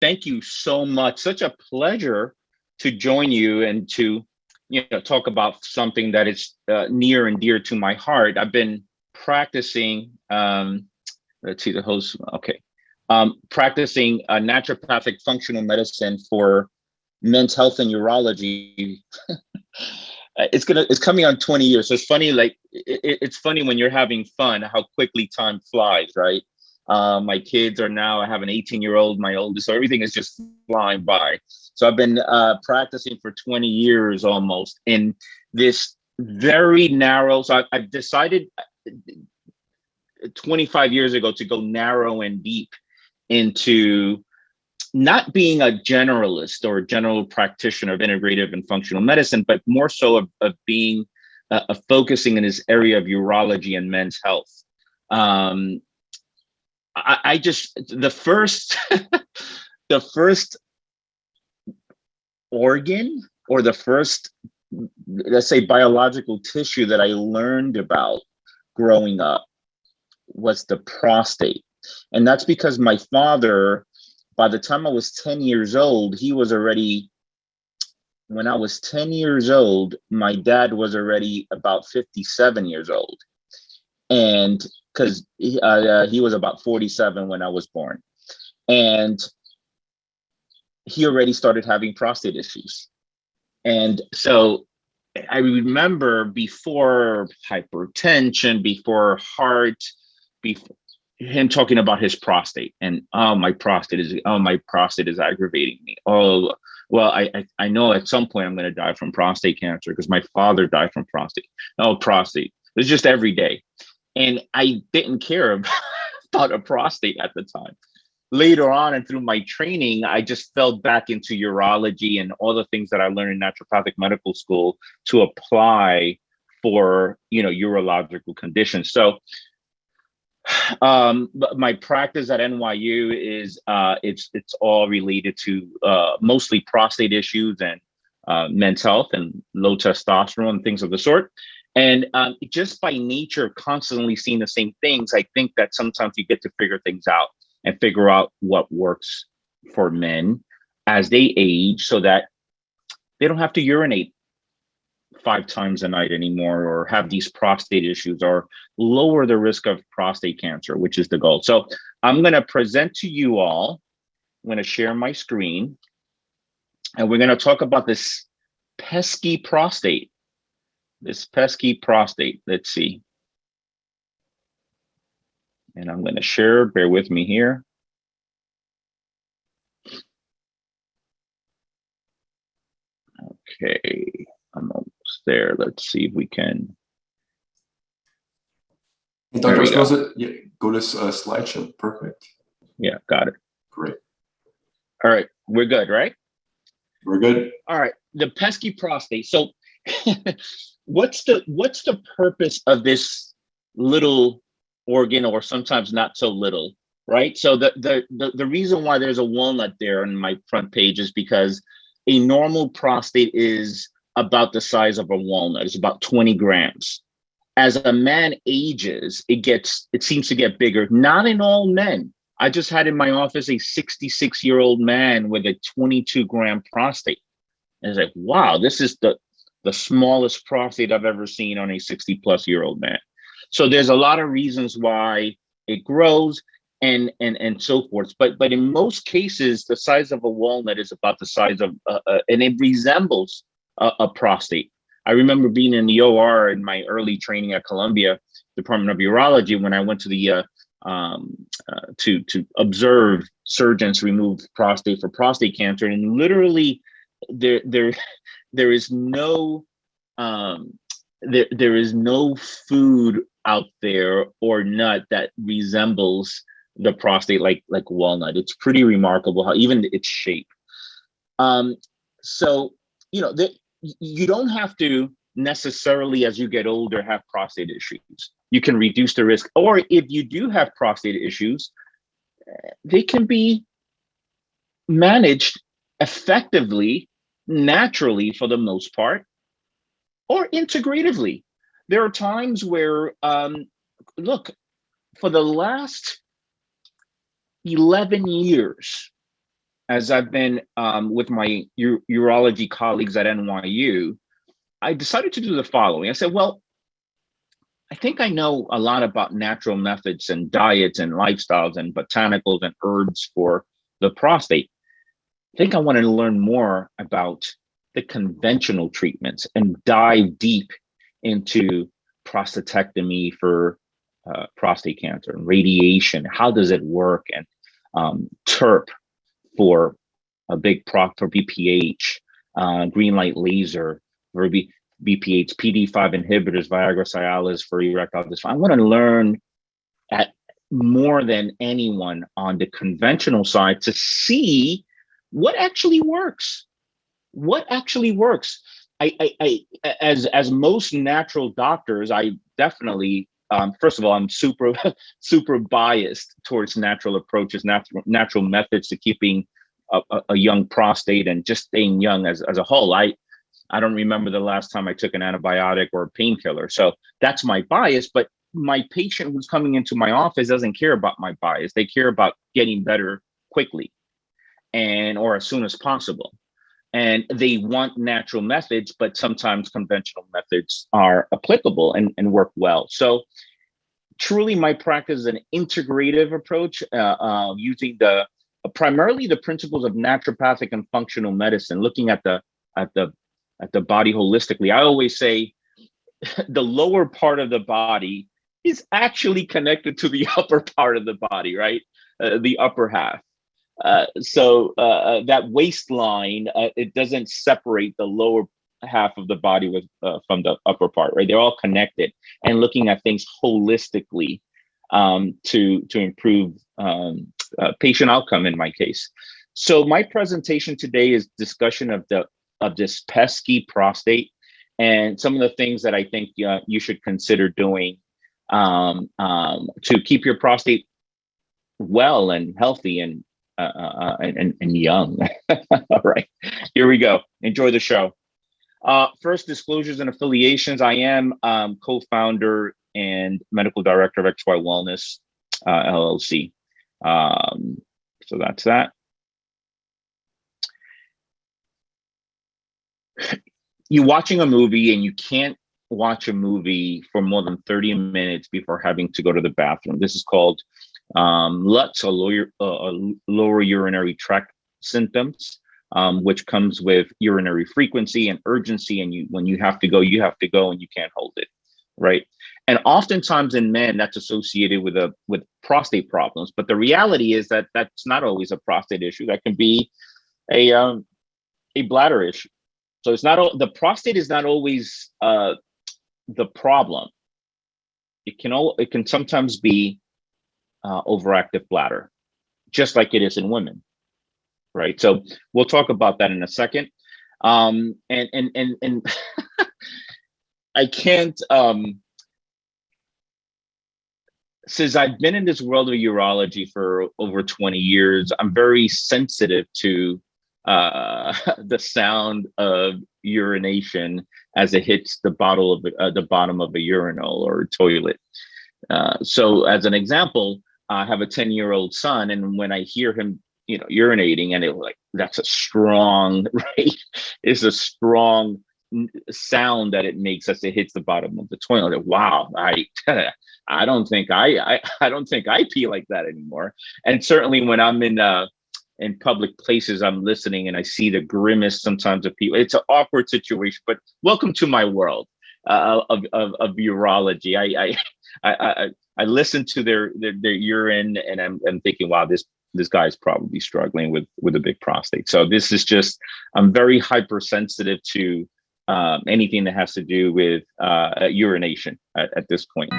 thank you so much. Such a pleasure to join you and to, talk about something that is near and dear to my heart. I've been practicing. Let's see the host. Okay, practicing naturopathic functional medicine for men's health and urology. It's coming on 20 years. So it's funny, like it's funny when you're having fun how quickly time flies, right? My kids are now, I have an 18-year-old, my oldest, so everything is just flying by. So I've been practicing for 20 years almost in this very narrow. So I've decided 25 years ago to go narrow and deep into not being a generalist or a general practitioner of integrative and functional medicine, but more so of being focusing in this area of urology and men's health. I just, the first the first organ, or the first, let's say, biological tissue that I learned about growing up was the prostate. And that's because my father, by the time I was 10 years old, when I was 10 years old, my dad was already about 57 years old. And because he was about 47 when I was born. And he already started having prostate issues. And so I remember before hypertension, before heart, before him talking about his prostate, and my prostate is aggravating me. Oh, well, I know at some point I'm going to die from prostate cancer because my father died from prostate. Oh, prostate. It's just every day. And I didn't care about a prostate at the time. Later on and through my training, I just fell back into urology and all the things that I learned in naturopathic medical school to apply for, urological conditions. So but my practice at NYU is it's all related to mostly prostate issues and men's health and low testosterone and things of the sort. And just by nature, constantly seeing the same things, I think that sometimes you get to figure things out and figure out what works for men as they age so that they don't have to urinate 5 times a night anymore, or have these prostate issues, or lower the risk of prostate cancer, which is the goal. So I'm going to present to you all. I'm going to share my screen, and we're going to talk about this pesky prostate. Let's see. And I'm going to share. Bear with me here. Okay, I'm almost there. Let's see if we can. Hey, Dr. Espinosa, yeah, go to slideshow. Perfect. Yeah, got it. Great. All right, we're good, right? We're good. All right, the pesky prostate. So what's the purpose of this little organ, or sometimes not so little, right? So the reason why there's a walnut there on my front page is because a normal prostate is about the size of a walnut. It's about 20 grams. As a man ages, it seems to get bigger. Not in all men. I just had in my office a 66-year-old man with a 22-gram prostate. And it's like, wow, this is the smallest prostate I've ever seen on a 60-plus-year-old man. So there's a lot of reasons why it grows and so forth. But in most cases, the size of a walnut is about the size of, and it resembles a prostate. I remember being in the OR in my early training at Columbia Department of Urology when I went to the to observe surgeons remove prostate for prostate cancer, and literally there is no there is no food out there or nut that resembles the prostate like walnut. It's pretty remarkable how even its shape. So you don't have to necessarily, as you get older, have prostate issues. You can reduce the risk, or if you do have prostate issues, they can be managed effectively, naturally for the most part, or integratively. There are times where, look, for the last 11 years, as I've been with my urology colleagues at NYU, I decided to do the following. I said, well, I think I know a lot about natural methods and diets and lifestyles and botanicals and herbs for the prostate. I think I want to learn more about the conventional treatments and dive deep into prostatectomy for prostate cancer and radiation. How does it work? And TERP for a big prop for BPH, green light laser for BPH, PD5 inhibitors, Viagra, Cialis for erectile dysfunction. I want to learn at more than anyone on the conventional side to see what actually works. What actually works? As most natural doctors, I definitely, first of all, I'm super biased towards natural approaches, natural methods to keeping a young prostate and just staying young as a whole. I don't remember the last time I took an antibiotic or a painkiller. So that's my bias. But my patient who's coming into my office doesn't care about my bias. They care about getting better quickly or as soon as possible. And they want natural methods, but sometimes conventional methods are applicable and work well. So truly my practice is an integrative approach using primarily the principles of naturopathic and functional medicine, looking at the body holistically. I always say the lower part of the body is actually connected to the upper part of the body, right? The upper half. So that waistline, it doesn't separate the lower half of the body from the upper part, right? They're all connected, and looking at things holistically to improve patient outcome in my case. So my presentation today is discussion of this pesky prostate and some of the things that I think you should consider doing to keep your prostate well and healthy and young. All right, here we go. Enjoy the show. First, disclosures and affiliations. I am co-founder and medical director of XY Wellness LLC. So that's that. You're watching a movie and you can't watch a movie for more than 30 minutes before having to go to the bathroom. This is called LUTs, or lower urinary tract symptoms, which comes with urinary frequency and urgency. And when you have to go, and you can't hold it, right? And oftentimes in men, that's associated with prostate problems. But the reality is that that's not always a prostate issue. That can be a bladder issue. So the prostate is not always the problem. It can sometimes be overactive bladder, just like it is in women, right? So we'll talk about that in a second. And I can't. Since I've been in this world of urology for over 20 years, I'm very sensitive to the sound of urination as it hits the bottom of a urinal or a toilet. So as an example, I have a 10-year-old son, and when I hear him, urinating, and that's a strong, right? It's a strong sound that it makes as it hits the bottom of the toilet. Wow, I don't think I pee like that anymore. And certainly when I'm in public places, I'm listening and I see the grimace sometimes of people. It's an awkward situation, but welcome to my world of urology. I listen to their urine, and I'm thinking, wow, this guy's probably struggling with a big prostate. So this is just, I'm very hypersensitive to anything that has to do with urination at this point.